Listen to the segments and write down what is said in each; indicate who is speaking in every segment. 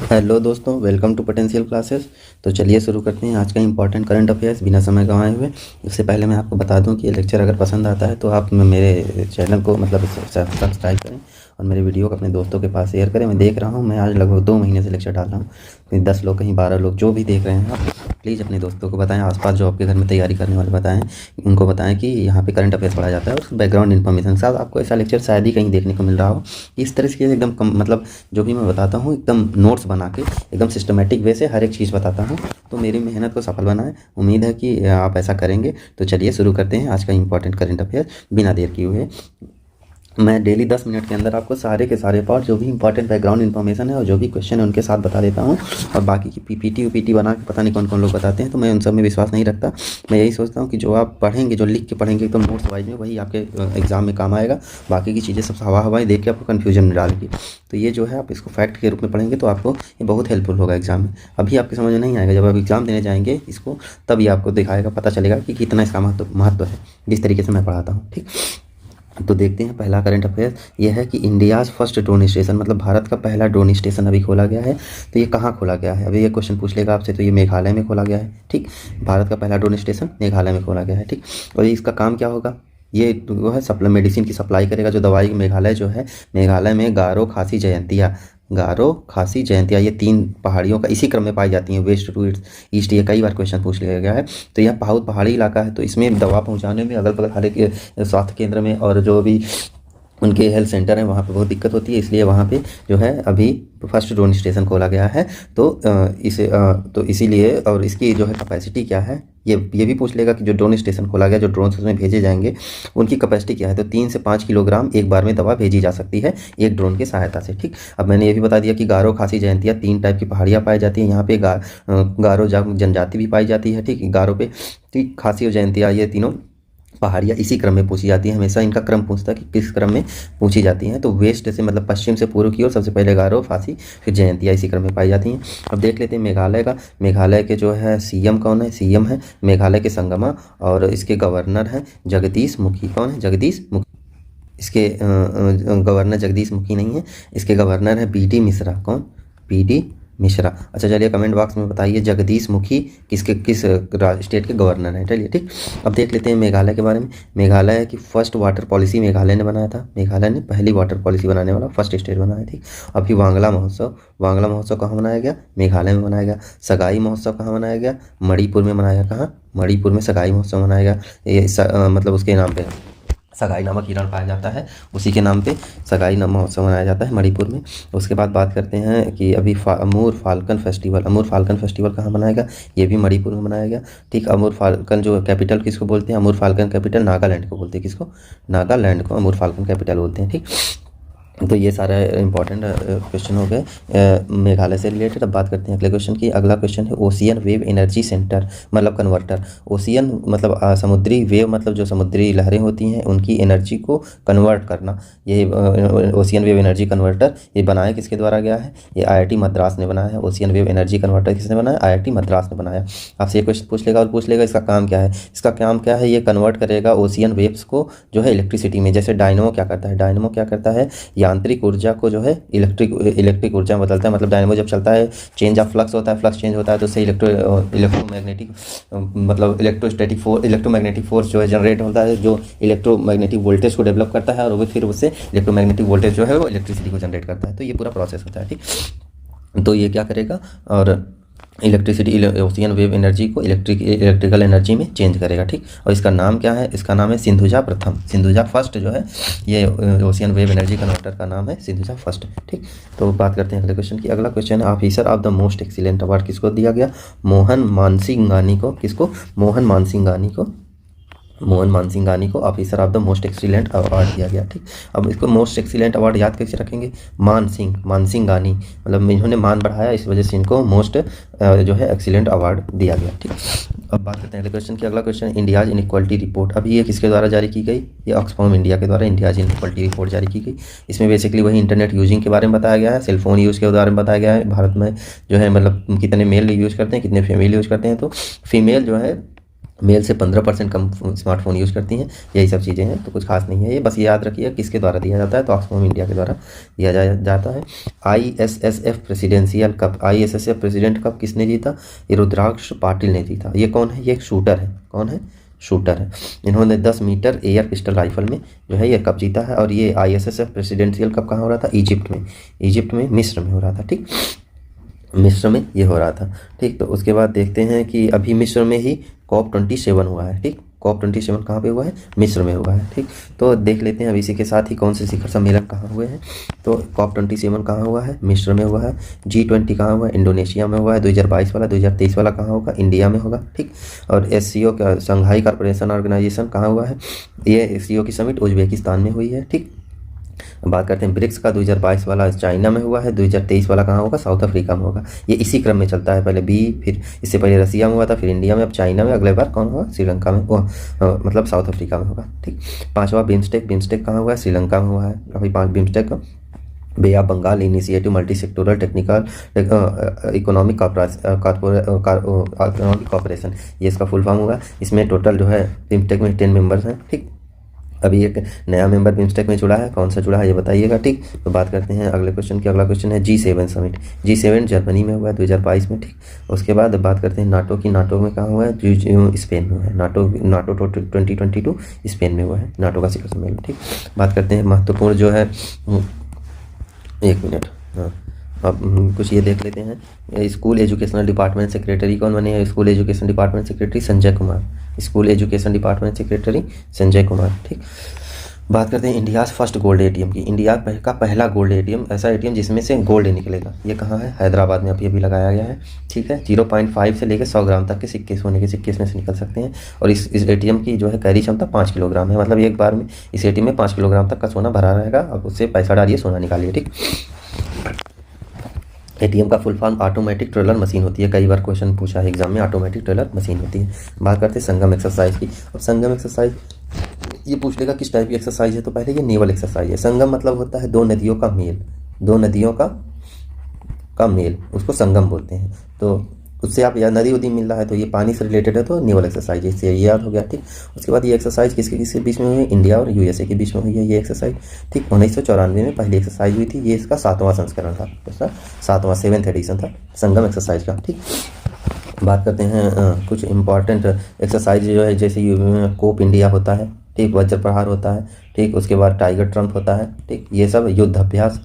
Speaker 1: Hello दोस्तों, welcome to potential classes. तो चलिए शुरू करते हैं आज का इंपॉर्टेंट करंट अफेयर्स बिना समय गंवाए हुए। इससे पहले मैं आपको बता दूं कि ये लेक्चर अगर पसंद आता है तो आप मेरे चैनल को सब्सक्राइब करें और मेरे वीडियो को अपने दोस्तों के पास शेयर करें। मैं देख रहा हूँ, मैं आज लगभग 2 महीने से लेक्चर डाल रहा हूँ। कहीं 10 लोग, कहीं 12 लोग, जो भी देख रहे हैं आप प्लीज़ अपने दोस्तों को बताएं, आसपास जो आपके घर में तैयारी करने वाले बताएं, उनको बताएं कि यहाँ पे करंट अफेयर्स पढ़ाया जाता है और बैकग्राउंड इन्फॉर्मेशन। साथ आपको ऐसा लेक्चर शायद ही कहीं देखने को मिल रहा हो। इस तरह से एकदम मतलब जो भी मैं बताता हूँ एकदम नोट्स बना के एकदम सिस्टमेटिक वे से हर एक चीज़ बताता हूँ, तो मेरी मेहनत को सफल बनाए। उम्मीद है कि आप ऐसा करेंगे। तो चलिए शुरू करते हैं आज का इंपॉर्टेंट करंट अफेयर बिना देर किए हुए। मैं डेली 10 मिनट के अंदर आपको सारे के सारे पार्ट, जो भी इंपॉर्टेंट बैकग्राउंड इन्फॉर्मेशन है और जो भी क्वेश्चन है उनके साथ बता देता हूँ। और बाकी की पीपीटी बना के पता नहीं कौन कौन लोग बताते हैं, तो मैं उन सब में विश्वास नहीं रखता। मैं यही सोचता हूँ कि जो आप पढ़ेंगे, जो लिख के पढ़ेंगे एकदम नोट्स वाइज में, वही आपके एग्जाम में काम आएगा। बाकी की चीज़ें सब हवाई देख के आपको कन्फ्यूजन में डालेगी। तो ये जो है आप इसको फैक्ट के रूप में पढ़ेंगे तो आपको ये बहुत हेल्पफुल होगा एग्जाम में। अभी आपके समझ में नहीं आएगा, जब आप एग्जाम देने जाएंगे इसको तभी आपको दिखाएगा, पता चलेगा कि कितना इसका महत्व है, जिस तरीके से मैं पढ़ाता हूँ। ठीक, तो देखते हैं पहला करंट अफेयर। यह है कि इंडियाज़ फर्स्ट ड्रोन स्टेशन, मतलब भारत का पहला ड्रोन स्टेशन अभी खोला गया है। तो ये कहाँ खोला गया है? अभी ये क्वेश्चन पूछ लेगा आपसे, तो ये मेघालय में खोला गया है। ठीक, भारत का पहला ड्रोन स्टेशन मेघालय में खोला गया है। ठीक, और इसका काम क्या होगा? ये वो है मेडिसिन की सप्लाई करेगा, जो दवाई मेघालय जो है, मेघालय में गारो खासी जयंतिया ये 3 पहाड़ियों का इसी क्रम में पाई जाती हैं, वेस्ट टू ईस्ट। ये कई बार क्वेश्चन पूछ लिया गया है। तो यह बहुत पहाड़ी इलाका है, तो इसमें दवा पहुंचाने में अगल बगल हर एक स्वास्थ्य केंद्र में और जो भी उनके हेल्थ सेंटर हैं वहाँ पे बहुत दिक्कत होती है, इसलिए वहाँ पे जो है अभी फर्स्ट ड्रोन स्टेशन खोला गया है। तो इसीलिए, और इसकी जो है कैपेसिटी क्या है ये भी पूछ लेगा कि जो ड्रोन स्टेशन खोला गया, जो ड्रोन उसमें भेजे जाएंगे उनकी कैपेसिटी क्या है। तो 3 से 5 किलोग्राम एक बार में दवा भेजी जा सकती है एक ड्रोन की सहायता से। ठीक, अब मैंने ये भी बता दिया कि गारो खासी जयंतिया 3 टाइप की पहाड़ियाँ पाई जाती हैं यहाँ पे। गारो जनजाति भी पाई जाती है। ठीक, गारो पे, ठीक, खासी और जयंतिया ये तीनों पहाड़ियाँ इसी क्रम में पूछी जाती हैं। हमेशा इनका क्रम पूछता है कि किस क्रम में पूछी जाती हैं। तो वेस्ट से मतलब पश्चिम से पूर्व की ओर सबसे पहले गारो, फासी, फिर जयंतिया इसी क्रम में पाई जाती हैं। अब देख लेते हैं मेघालय का। मेघालय के जो है सीएम कौन है? सीएम है मेघालय के संगमा, और इसके गवर्नर हैं जगदीश मुखी। कौन है? जगदीश मुखी। इसके गवर्नर जगदीश मुखी नहीं है, इसके गवर्नर है बीडी मिश्रा। कौन? बीडी मिश्रा। अच्छा, चलिए कमेंट बॉक्स में बताइए जगदीश मुखी किस स्टेट के गवर्नर हैं। चलिए ठीक, अब देख लेते हैं मेघालय के बारे में। मेघालय की फर्स्ट वाटर पॉलिसी मेघालय ने बनाया था। मेघालय ने पहली वाटर पॉलिसी बनाने वाला फर्स्ट स्टेट बनाया थी। अभी वांगला महोत्सव कहाँ मनाया गया? मेघालय में मनाया गया। सगाई महोत्सव कहाँ मनाया गया? मणिपुर में मनाया गया। कहाँ? मणिपुर में सगाई महोत्सव मनाया गया। ये मतलब उसके नाम पे सगाई नामक हिरण पाया जाता है, उसी के नाम पे सगाई महोत्सव मनाया जाता है मणिपुर में। उसके बाद बात करते हैं कि अभी अमूर फाल्कन फेस्टिवल कहाँ मनाया गया? ये भी मणिपुर में मनाया गया। ठीक, अमूर फाल्कन जो कैपिटल किसको बोलते हैं? अमूर फाल्कन कैपिटल नागालैंड को बोलते हैं। किसको? नागालैंड को अमूर फाल्कन कैपिटल बोलते हैं। ठीक, तो ये सारे इंपॉर्टेंट क्वेश्चन हो गए मेघालय से रिलेटेड। अब बात करते हैं अगले क्वेश्चन की। अगला क्वेश्चन है ओशियन वेव एनर्जी सेंटर, मतलब कन्वर्टर। ओशियन मतलब समुद्री वेव, मतलब जो समुद्री लहरें होती हैं उनकी एनर्जी को कन्वर्ट करना। ये ओशियन वेव एनर्जी कन्वर्टर ये बनाया किसके द्वारा गया है? ये IIT मद्रास ने बनाया है। ओशियन वेव एनर्जी कन्वर्टर किसने बनाया? IIT मद्रास ने बनाया। आपसे ये क्वेश्चन पूछ लेगा और पूछ लेगा इसका काम क्या है। इसका काम क्या है? ये कन्वर्ट करेगा ओशियन वेव्स को जो है इलेक्ट्रिसिटी में। जैसे डायनमो क्या करता है? यांत्रिक ऊर्जा को जो है इलेक्ट्रिक ऊर्जा में बदलता है। मतलब डायनेमो जब चलता है, चेंज ऑफ फ्लक्स होता है, फ्लक्स चेंज होता है, तो उससे इलेक्ट्रोमैग्नेटिक मतलब इलेक्ट्रोमैग्नेटिक फोर्स जो है जनरेट होता है, जो इलेक्ट्रोमैग्नेटिक वोल्टेज को डेवलप करता है, और वो फिर उससे इलेक्ट्रोमैग्नेटिक वोल्टेज जो है वो इलेक्ट्रिसिटी को जनरेट करता है। तो ये पूरा प्रोसेस होता है। ठीक, तो ये क्या करेगा? और ओशियन वेव एनर्जी को इलेक्ट्रिकल एनर्जी में चेंज करेगा। ठीक, और इसका नाम क्या है? इसका नाम है सिंधुजा प्रथम। सिंधुजा फर्स्ट जो है, ये ओशियन वेव एनर्जी कन्वर्टर का नाम है सिंधुजा फर्स्ट। ठीक, तो बात करते हैं अगले क्वेश्चन की। अगला क्वेश्चन है officer of the most excellent award किसको दिया गया? मोहन मानसिंगानी को। किसको? मोहन मानसिंगानी को officer of the most excellent award दिया गया। ठीक, अब इसको मोस्ट एक्सीलेंट अवार्ड याद कैसे रखेंगे? मानसिंगानी, मतलब इन्होंने मान बढ़ाया, इस वजह से इनको मोस्ट जो है एक्सीलेंट अवार्ड दिया गया। ठीक, अब बात करते हैं अगले क्वेश्चन की। अगला क्वेश्चन इंडियाज इनइक्वालिटी रिपोर्ट। अभी ये किसके द्वारा जारी की गई? ये ऑक्सफैम इंडिया के द्वारा इंडियाज इनइक्वालिटी रिपोर्ट जारी की गई। इसमें बेसिकली वही इंटरनेट यूजिंग के बारे में बताया गया है, सेलफोन यूज़ के बारे में बताया गया है। भारत में जो है मतलब कितने मेल यूज़ करते हैं, कितने फीमेल यूज़ करते हैं। तो फीमेल जो है मेल से 15% कम स्मार्टफोन यूज़ करती हैं। यही सब चीज़ें हैं, तो कुछ खास नहीं है ये, बस ये याद रखिए किसके द्वारा दिया जाता है, तो ऑक्सफैम इंडिया के द्वारा दिया जाता है। ISSF presidential cup, ISSF president cup किसने जीता? ये रुद्राक्ष पाटिल ने जीता। ये कौन है? ये एक शूटर है। कौन है? शूटर है। इन्होंने 10 मीटर एयर पिस्टल राइफल में जो है ये कप जीता है। और ये ISSF प्रेसिडेंशियल कप कहाँ हो रहा था? इजिप्ट में। इजिप्ट में, मिस्र में हो रहा था। ठीक, मिस्र में ये हो रहा था। ठीक, तो उसके बाद देखते हैं कि अभी मिस्र में ही COP27 हुआ है। ठीक, COP27 कहाँ पे हुआ है? मिस्र में हुआ है। ठीक, तो देख लेते हैं अब इसी के साथ ही कौन से शिखर सम्मेलन कहाँ हुए हैं। तो COP27 कहाँ हुआ है? मिस्र में हुआ है। G20 कहाँ हुआ है? इंडोनेशिया में हुआ है। 2022 वाला, 2023 वाला कहाँ होगा? इंडिया में होगा। ठीक, और SCO का, शंघाई कॉरपोरेशन ऑर्गेनाइजेशन कहाँ हुआ है? ये SCO की समिट उज्बेकिस्तान में हुई है। ठीक, बात करते हैं ब्रिक्स का, 2022 वाला चाइना में हुआ है। 2023 वाला कहाँ होगा? साउथ अफ्रीका में होगा। ये इसी क्रम में चलता है, पहले बी, फिर इससे पहले रसिया में हुआ था, फिर इंडिया में, अब चाइना में, अगले बार कौन होगा? श्रीलंका में, मतलब साउथ अफ्रीका में होगा। ठीक, पांचवा बिम्स्टेक, बिम्स्टेक कहाँ हुआ है? श्रीलंका में हुआ है। अभी 5 बिम्स्टेक का bay of Bengal initiative multi sectoral technical economic cooperation, ये इसका फुल फॉर्म होगा। इसमें टोटल जो है बिम्स्टेक में 10 मेंबर्स हैं। ठीक, अभी एक नया मेंबर बिम्स्टेक में जुड़ा है, कौन सा जुड़ा है ये बताइएगा। ठीक, तो बात करते हैं अगले क्वेश्चन की। अगला क्वेश्चन है G7 समिट। G7 जर्मनी में हुआ है 2022 में। ठीक, उसके बाद बात करते हैं नाटो की। नाटो में कहाँ हुआ है? स्पेन में हुआ है। नाटो 2022 स्पेन में हुआ है, नाटो का शिखर सम्मेलन। ठीक, बात करते हैं महत्वपूर्ण जो है, एक मिनट, हाँ, अब कुछ ये देख लेते हैं। स्कूल एजुकेशनल डिपार्टमेंट सेक्रेटरी कौन बने हैं? School education department secretary Sanjay Kumar. School education department secretary Sanjay Kumar. ठीक, बात करते हैं इंडियाज़ फर्स्ट गोल्ड ATM की। इंडिया का पहला गोल्ड ATM, ऐसा ATM जिसमें से गोल्ड निकलेगा, ये कहाँ है? हैदराबाद में अभी लगाया गया है। ठीक है, 0.5 से लेकर 100 ग्राम तक के सिक्के, सोने के सिक्के इसमें से निकल सकते हैं। और इस ATM की जो है कैरी क्षमता 5 किलोग्राम है, मतलब एक बार में इस ATM में 5 किलोग्राम तक का सोना भरा रहेगा। अब उससे पैसा डालिए, सोना निकालिए। ठीक, ATM का full form automatic teller machine होती है। कई बार क्वेश्चन पूछा है एग्जाम में, ऑटोमेटिक टेलर मशीन होती है। बात करते हैं संगम एक्सरसाइज की। अब संगम एक्सरसाइज ये पूछ लेगा किस टाइप की एक्सरसाइज है, तो पहले ये नेवल एक्सरसाइज है। संगम मतलब होता है दो नदियों का मेल, दो नदियों का मेल, उसको संगम बोलते हैं। तो उससे आप, या नदी उदी मिल रहा है तो ये पानी से रिलेटेड है, तो नेवल एक्सरसाइज, इससे ये याद हो गया। ठीक, उसके बाद ये एक्सरसाइज किसके किसके बीच में हुई है? इंडिया और USA के बीच में हुई है ये एक्सरसाइज। ठीक, 1994 में पहली एक्सरसाइज हुई थी। ये इसका 7वां संस्करण था, इसका 7वां 7th एडिशन था संगम एक्सरसाइज का। ठीक, बात करते हैं कुछ इंपॉर्टेंट एक्सरसाइज जो है, जैसे कोप इंडिया होता है। ठीक, वज्र प्रहार होता है। ठीक, उसके बाद टाइगर ट्रम्प होता है। ठीक, ये सब युद्धाभ्यास,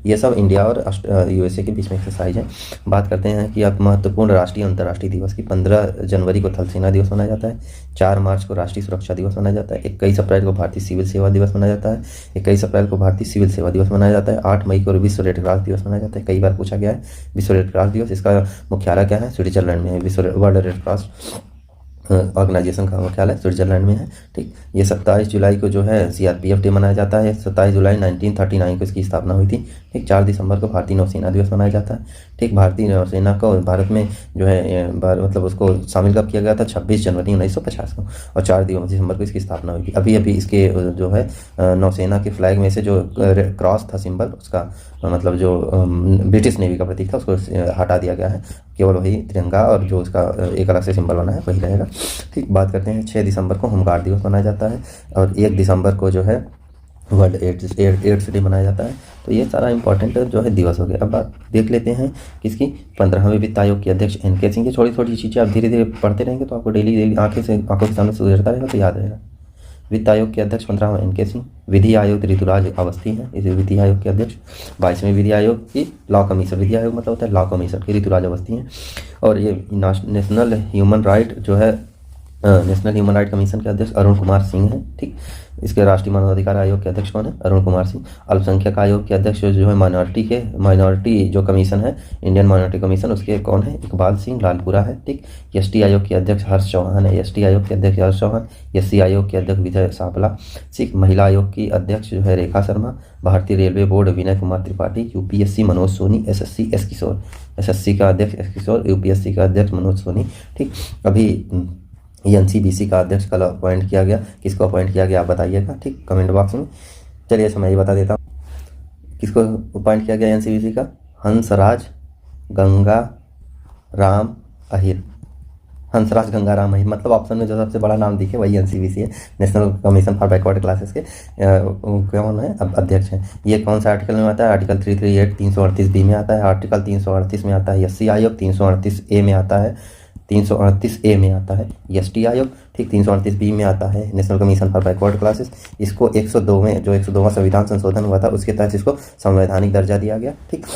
Speaker 1: ये सब इंडिया और USA के बीच में एक्सरसाइज है। बात करते हैं कि अब महत्वपूर्ण राष्ट्रीय अंतर्राष्ट्रीय दिवस की। 15 जनवरी को थल सेना दिवस मनाया जाता है। 4 मार्च को राष्ट्रीय सुरक्षा दिवस मनाया जाता है। 21 अप्रैल को भारतीय सिविल सेवा दिवस मनाया जाता है। 21 अप्रैल को भारतीय सिविल सेवा दिवस मनाया जाता है। 8 मई को विश्व रेड क्रॉस दिवस मनाया जाता है। कई बार पूछा गया है विश्व रेड क्रॉस दिवस, इसका मुख्यालय क्या है? स्विट्जरलैंड में है। वर्ल्ड रेड क्रॉस ऑर्गेनाइजेशन का मुख्यालय स्विट्जरलैंड में है। ठीक, ये 27 जुलाई को जो है CRPF डे मनाया जाता है। 27 जुलाई 1939 को इसकी स्थापना हुई थी। ठीक, 4 दिसंबर को भारतीय नौसेना दिवस मनाया जाता है। ठीक, भारतीय नौसेना को भारत में जो है मतलब उसको शामिल कब किया गया था? 26 जनवरी 1950 को, और 4 दिसंबर को इसकी स्थापना हुई थी। अभी इसके जो है नौसेना के फ्लैग में से जो क्रॉस था सिंबल, उसका मतलब जो ब्रिटिश नेवी का प्रतीक था, उसको हटा दिया गया है। केवल वही तिरंगा और जो उसका एक अलग से सिंबल बना है वही रहेगा। ठीक, बात करते हैं 6 दिसंबर को होमगार्ड दिवस मनाया जाता है, और 1 दिसंबर को जो है वर्ल्ड एड्स डे मनाया जाता है। तो ये सारा इंपॉर्टेंट जो है दिवस हो गया। अब बात देख लेते हैं किसकी? 15वें वित्त आयोग के अध्यक्ष NK सिंह की। छोटी छोटी चीज़ें आप धीरे धीरे पढ़ते रहेंगे तो आपको डेली आंखों के सामने सुधरता रहेगा, तो याद रहेगा। वित्त आयोग के अध्यक्ष 15वां NK सिंह। विधि आयोग ऋतुराज अवस्थी हैं, इस विधि आयोग के अध्यक्ष। 22वें विधि आयोग की लॉ कमीशन, विधि आयोग मतलब होता है लॉ कमीशन की, ऋतुराज अवस्थी हैं। और ये नेशनल ह्यूमन राइट जो है, नेशनल ह्यूमन राइट कमीशन के अध्यक्ष अरुण कुमार सिंह हैं। ठीक, इसके राष्ट्रीय मानवाधिकार आयोग के अध्यक्ष कौन है? अरुण कुमार सिंह। अल्पसंख्यक आयोग के अध्यक्ष जो है माइनॉरिटी जो कमीशन है, इंडियन माइनॉरिटी कमीशन, उसके कौन है? इकबाल सिंह लालपुरा है। ठीक, ST आयोग के अध्यक्ष हर्ष चौहान है। ST आयोग के अध्यक्ष हर्ष चौहान। SC आयोग के अध्यक्ष विजय सापला। ठीक, महिला आयोग की अध्यक्ष जो है रेखा शर्मा। भारतीय railway board Vinay Kumar Tripathi. UPSC Manoj Soni. SSC S Kishore. SSC का अध्यक्ष S किशोर। UPSC का अध्यक्ष मनोज सोनी। ठीक, अभी NCBC का अध्यक्ष कल अपॉइंट किया गया। किसको अपॉइंट किया गया आप बताइएगा, ठीक, कमेंट बॉक्स में। चलिए अच्छा मैं ये बता देता हूँ किसको अपॉइंट किया गया NCBC का। हंसराज गंगा राम अहिर। हंसराज गंगाराम है, मतलब ऑप्शन में जो सबसे बड़ा नाम दिखे वही एनसीवीसी है, national commission for backward classes के कौन है अध्यक्ष हैं। ये कौन सा आर्टिकल में आता है? आर्टिकल 338 338 बी में आता है। आर्टिकल 338 में आता है एससी आयोग, 338 ए में आता है, 338 ए में आता है एसटी आयोग, ठीक। 338 बी में आता है national commission for backward classes. इसको 102 में, जो 102वां संविधान संशोधन हुआ था उसके तहत इसको संवैधानिक दर्जा दिया गया, ठीक।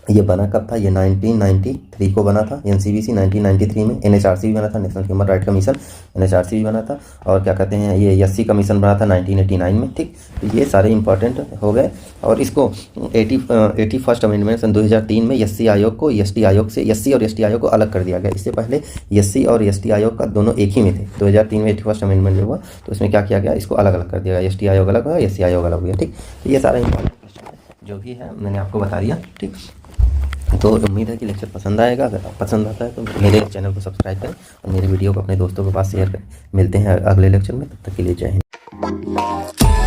Speaker 1: ये बना कब था? ये 1993 को बना था एनसीवीसी, 1993 में। एनएचआरसी भी बना था, national human right commission, NHRC भी बना था। और क्या कहते हैं, ये एससी कमीशन बना था 1989 में, ठीक। तो ये सारे इंपॉर्टेंट हो गए। और इसको 81st अमेंडमेंट सन 2003 में एससी आयोग को एसटी आयोग से, एससी और एसटी आयोग को अलग कर दिया गया। इससे पहले एससी और एसटी आयोग का दोनों एक ही में थे। 2003 में 81st अमेंडमेंट जो हुआ तो इसमें क्या किया गया, इसको अलग अलग कर दिया गया, एसटी आयोग अलग हुआ, एससी आयोग अलग हो गया, ठीक। तो ये सारा इंपॉर्टेंट क्वेश्चन है जो भी है मैंने आपको बता दिया, ठीक। तो उम्मीद है कि लेक्चर पसंद आएगा। अगर पसंद आता है तो मेरे चैनल को सब्सक्राइब करें और मेरे वीडियो को अपने दोस्तों के पास शेयर करें। मिलते हैं अगले लेक्चर में, तब तक के लिए जय हिंद।